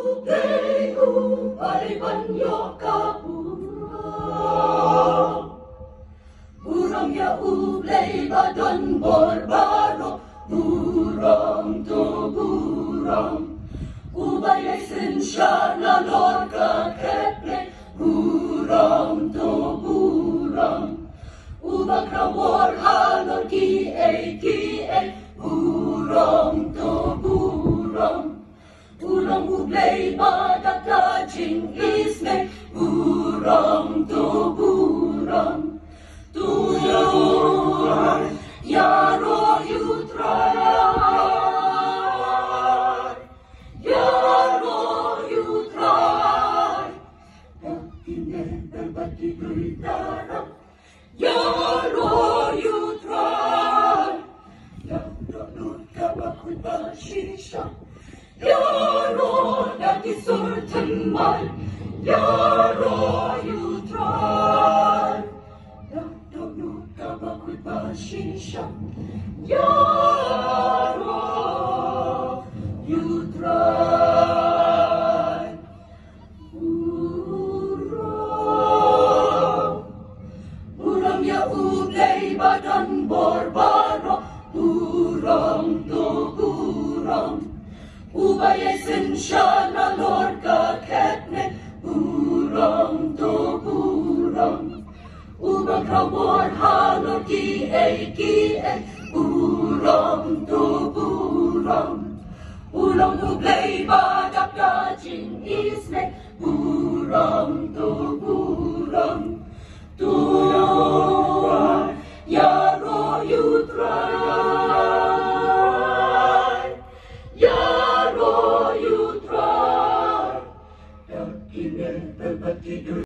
ublay upay banyo kapurang. Burang ya ublay badan borbaro, burang to burang. Ubay esensya na lorca keple, burang to burang. Ubag ramor halor ki burang to burang. Burang ublay badak lajing isme, burang to burang. Tuyong yaro you try, yaro you try. Pagkine berbagi berdarah, yaro you try. Yang dolut kabakut bashisha, yaro dati sultan mal, yaro you try. Kabakut bashisha, yaro you try. Burang ya ublay badan borbaro, burang to burang. Ubay esensya na lorca ketne, burang to burang. Ubag ramor halor ki burang to burang. Ulang ublay badak dajing isme, burang to burang. Tuyong yaro you try, yaro you try. Yang kini berbagi